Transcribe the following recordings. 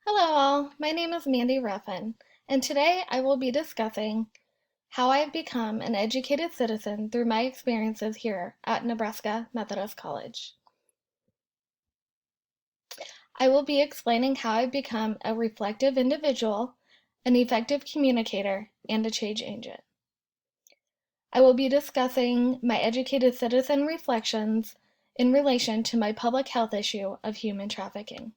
Hello all, my name is Mandy Ruffin, and today I will be discussing how I've become an educated citizen through my experiences here at Nebraska Methodist College. I will be explaining how I've become a reflective individual, an effective communicator, and a change agent. I will be discussing my educated citizen reflections in relation to my public health issue of human trafficking.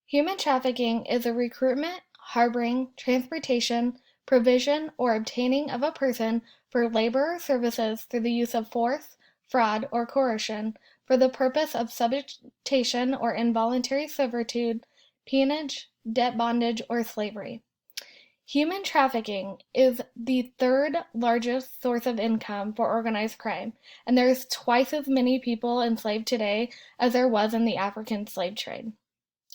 Human trafficking is a recruitment, harboring, transportation, provision, or obtaining of a person for labor or services through the use of force, fraud, or coercion for the purpose of subjugation or involuntary servitude, peonage, debt bondage, or slavery. Human trafficking is the third largest source of income for organized crime, and there's twice as many people enslaved today as there was in the African slave trade.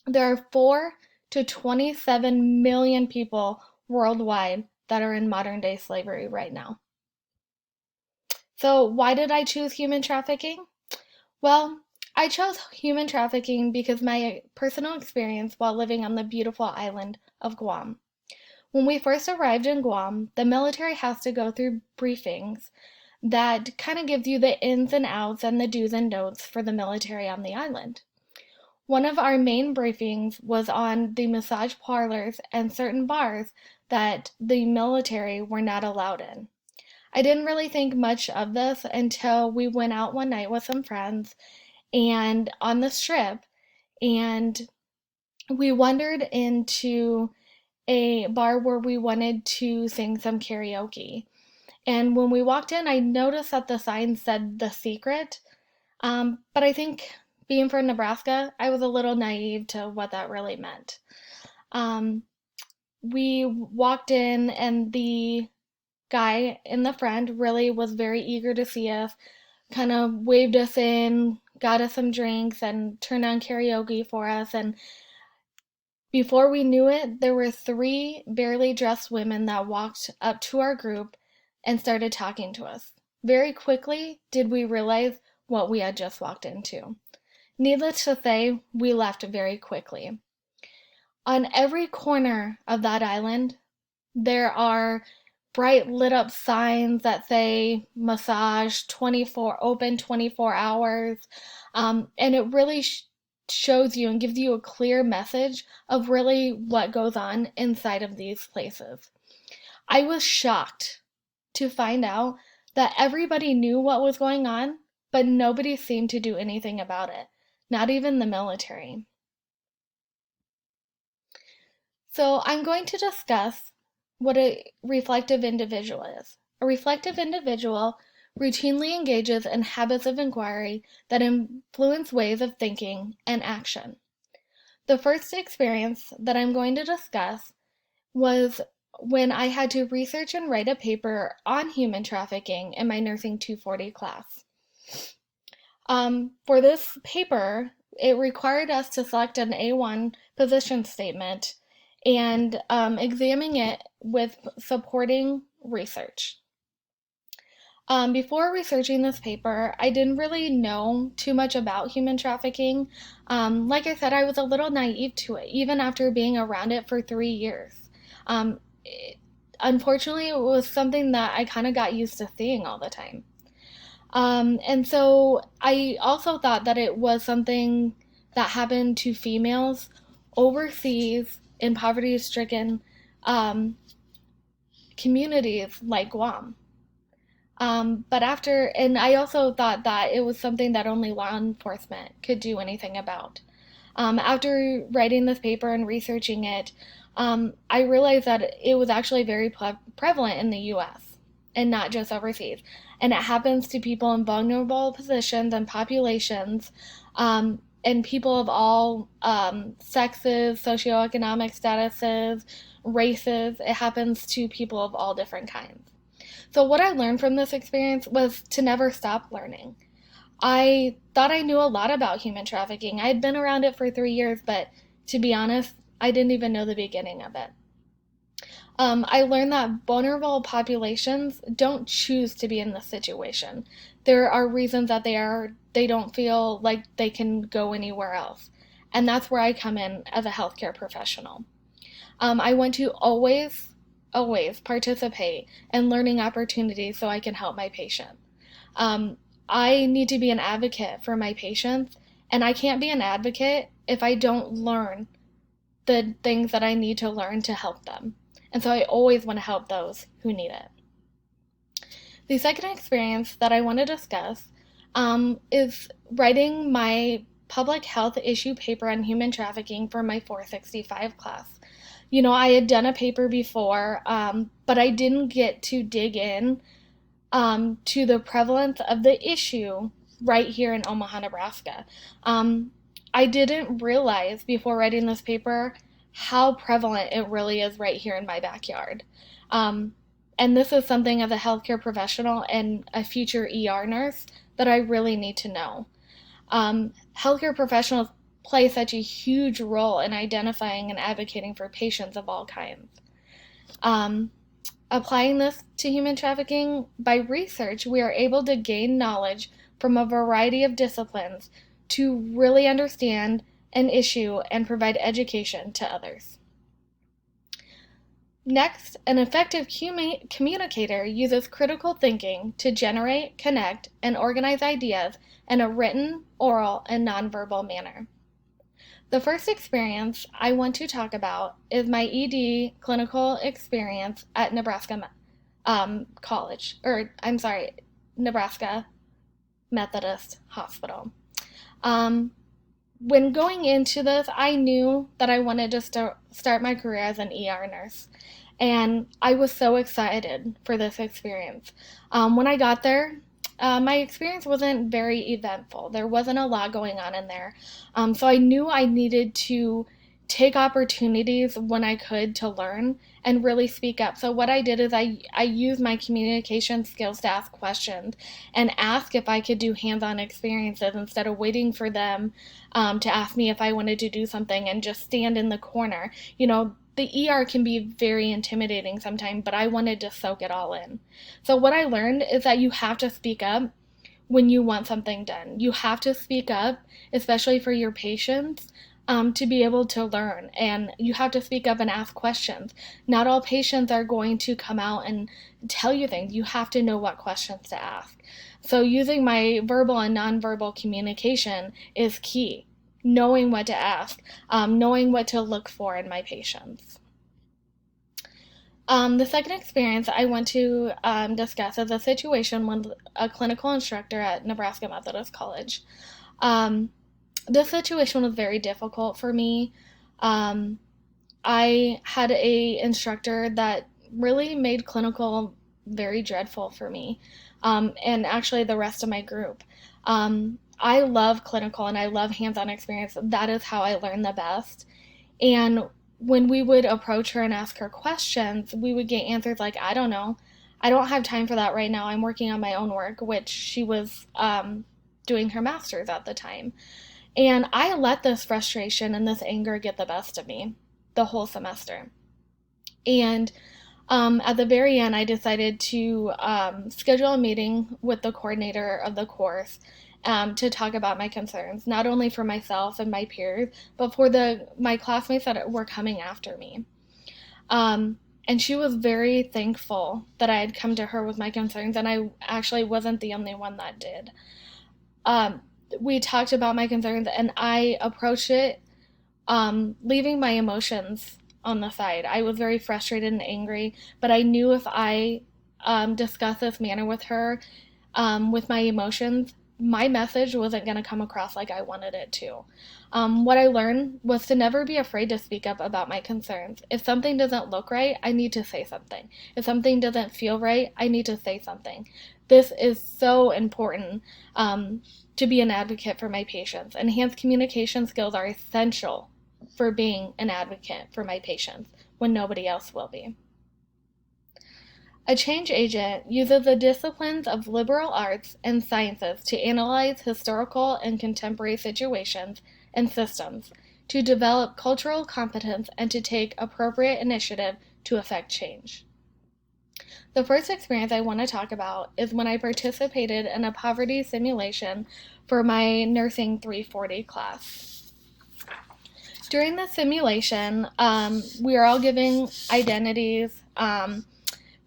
There are 4 to 27 million people worldwide that are in modern day slavery right now. So, why did I choose human trafficking? Well, I chose human trafficking because my personal experience while living on the beautiful island of Guam. When we first arrived in Guam, the military has to go through briefings that kind of gives you the ins and outs and the do's and don'ts for the military on the island. One of our main briefings was on the massage parlors and certain bars that the military were not allowed in. I didn't really think much of this until we went out one night with some friends and on the strip, and we wandered into a bar where we wanted to sing some karaoke. And when we walked in, I noticed that the sign said The Secret, but I think being from Nebraska, I was a little naive to what that really meant. Um, we walked in, and the guy and the friend really was very eager to see us, kind of waved us in, got us some drinks, and turned on karaoke for us. And before we knew it, there were 3 barely dressed women that walked up to our group and started talking to us. Very quickly did we realize what we had just walked into. Needless to say, we left very quickly. On every corner of that island, there are bright lit up signs that say massage 24 open 24 hours, and it really shows you and gives you a clear message of really what goes on inside of these places. I was shocked to find out that everybody knew what was going on, but nobody seemed to do anything about it, not even the military. So I'm going to discuss what a reflective individual is. A reflective individual routinely engages in habits of inquiry that influence ways of thinking and action. The first experience that I'm going to discuss was when I had to research and write a paper on human trafficking in my Nursing 240 class. For this paper, it required us to select an A1 position statement and examine it with supporting research. Before researching this paper, I didn't really know too much about human trafficking. Like I said, I was a little naive to it, even after being around it for 3 years. Unfortunately, it was something that I kind of got used to seeing all the time. And so I also thought that it was something that happened to females overseas in poverty stricken um, communities like Guam. And I also thought that it was something that only law enforcement could do anything about. After writing this paper and researching it, I realized that it was actually very prevalent in the US and not just overseas. And it happens to people in vulnerable positions and populations, and people of all sexes, socioeconomic statuses, races. It happens to people of all different kinds. So, what I learned from this experience was to never stop learning. I thought I knew a lot about human trafficking. I had been around it for 3 years, but to be honest, I didn't even know the beginning of it. I learned that vulnerable populations don't choose to be in this situation. There are reasons that they don't feel like they can go anywhere else. And that's where I come in as a healthcare professional. I want to always, always participate in learning opportunities so I can help my patient. Um, I need to be an advocate for my patients, and I can't be an advocate if I don't learn the things that I need to learn to help them. And so I always want to help those who need it. The second experience that I want to discuss is writing my public health issue paper on human trafficking for my 465 class. You know, I had done a paper before, but I didn't get to dig in to the prevalence of the issue right here in Omaha, Nebraska. I didn't realize before writing this paper how prevalent it really is right here in my backyard. And this is something as a healthcare professional and a future ER nurse that I really need to know. Healthcare professionals play such a huge role in identifying and advocating for patients of all kinds. Applying this to human trafficking, by research, we are able to gain knowledge from a variety of disciplines to really understand an issue and provide education to others. Next, an effective communicator uses critical thinking to generate, connect, and organize ideas in a written, oral, and nonverbal manner. The first experience I want to talk about is my ED clinical experience at Nebraska Nebraska Methodist Hospital. When going into this, I knew that I wanted to start my career as an ER nurse, and I was so excited for this experience. When I got there, my experience wasn't very eventful. There wasn't a lot going on in there. So I knew I needed to take opportunities when I could to learn and really speak up. So what I did is I used my communication skills to ask questions and ask if I could do hands-on experiences instead of waiting for them to ask me if I wanted to do something and just stand in the corner. You know, the ER can be very intimidating sometimes, but I wanted to soak it all in. So what I learned is that you have to speak up when you want something done. You have to speak up, especially for your patients, to be able to learn. And you have to speak up and ask questions. Not all patients are going to come out and tell you things. You have to know what questions to ask. So using my verbal and nonverbal communication is key. Knowing what to ask, knowing what to look for in my patients. The second experience I want to discuss is a situation with a clinical instructor at Nebraska Methodist College. This situation was very difficult for me. I had a instructor that really made clinical very dreadful for me, and actually the rest of my group. I love clinical and I love hands-on experience. That is how I learn the best. And when we would approach her and ask her questions, we would get answers like, I don't know. I don't have time for that right now. I'm working on my own work, which she was doing her master's at the time. And I let this frustration and this anger get the best of me the whole semester. And at the very end, I decided to schedule a meeting with the coordinator of the course to talk about my concerns, not only for myself and my peers, but for my classmates that were coming after me. And she was very thankful that I had come to her with my concerns, and I actually wasn't the only one that did. We talked about my concerns, and I approached it leaving my emotions on the side. I was very frustrated and angry, but I knew if I discussed this matter with her with my emotions, my message wasn't going to come across like I wanted it to. What I learned was to never be afraid to speak up about my concerns. If something doesn't look right, I need to say something. If something doesn't feel right, I need to say something. This is so important to be an advocate for my patients. Enhanced communication skills are essential for being an advocate for my patients when nobody else will be. A change agent uses the disciplines of liberal arts and sciences to analyze historical and contemporary situations and systems, to develop cultural competence, and to take appropriate initiative to effect change. The first experience I want to talk about is when I participated in a poverty simulation for my Nursing 340 class. During the simulation, we are all giving identities,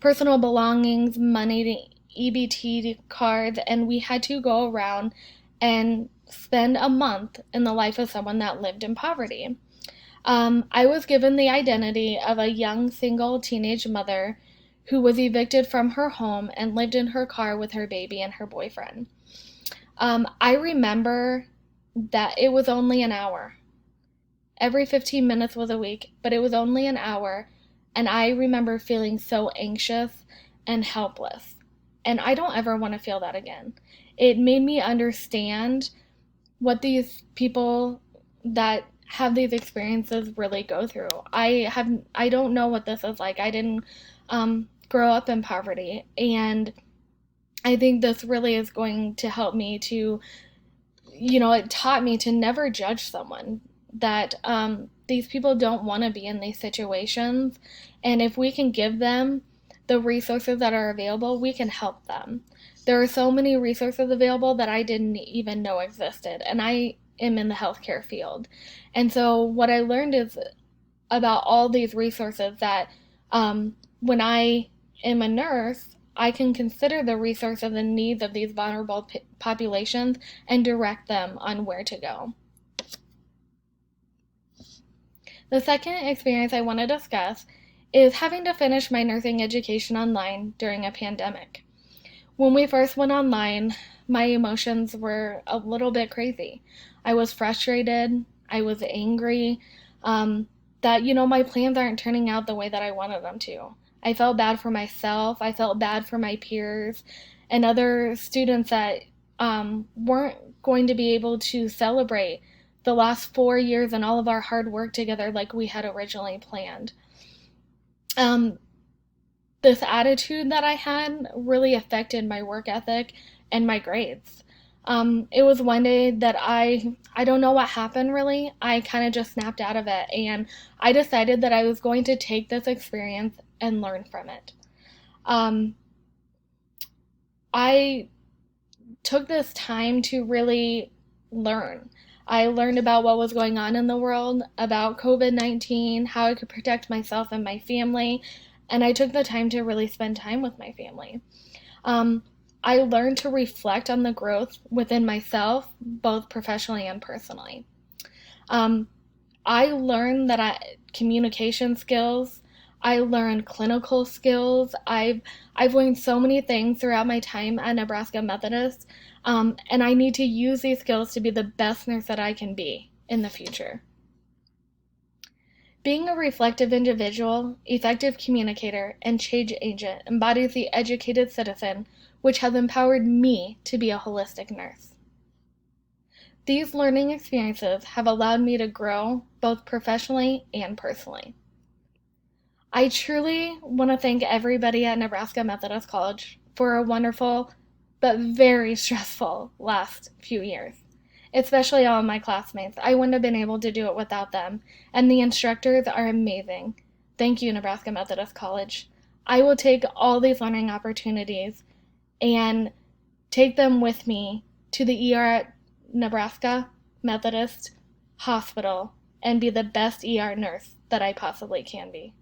personal belongings, money, EBT cards, and we had to go around and spend a month in the life of someone that lived in poverty. I was given the identity of a young single teenage mother who was evicted from her home and lived in her car with her baby and her boyfriend. I remember that it was only an hour. Every 15 minutes was a week, but it was only an hour, and I remember feeling so anxious and helpless. And I don't ever want to feel that again. It made me understand what these people that have these experiences really go through. I don't know what this is like. I didn't grow up in poverty, and I think this really is going to help me to, it taught me to never judge someone, that these people don't want to be in these situations, and if we can give them the resources that are available, we can help them. There are so many resources available that I didn't even know existed, and I am in the healthcare field. And so what I learned is about all these resources that when I am a nurse, I can consider the resources and needs of these vulnerable populations and direct them on where to go. The second experience I want to discuss is having to finish my nursing education online during a pandemic. When we first went online, my emotions were a little bit crazy. I was frustrated. I was angry that, my plans aren't turning out the way that I wanted them to. I felt bad for myself. I felt bad for my peers and other students that weren't going to be able to celebrate the last 4 years and all of our hard work together like we had originally planned. This attitude that I had really affected my work ethic and my grades. It was one day that I don't know what happened really. I kind of just snapped out of it, and I decided that I was going to take this experience and learn from it. I took this time to really learn. I learned about what was going on in the world, about COVID-19, how I could protect myself and my family, and I took the time to really spend time with my family. I learned to reflect on the growth within myself, both professionally and personally. I learned that communication skills, I learned clinical skills. I've learned so many things throughout my time at Nebraska Methodist, and I need to use these skills to be the best nurse that I can be in the future. Being a reflective individual, effective communicator, and change agent embodies the educated citizen, which has empowered me to be a holistic nurse. These learning experiences have allowed me to grow both professionally and personally. I truly want to thank everybody at Nebraska Methodist College for a wonderful but very stressful last few years, especially all of my classmates. I wouldn't have been able to do it without them, and the instructors are amazing. Thank you, Nebraska Methodist College. I will take all these learning opportunities and take them with me to the ER at Nebraska Methodist Hospital and be the best ER nurse that I possibly can be.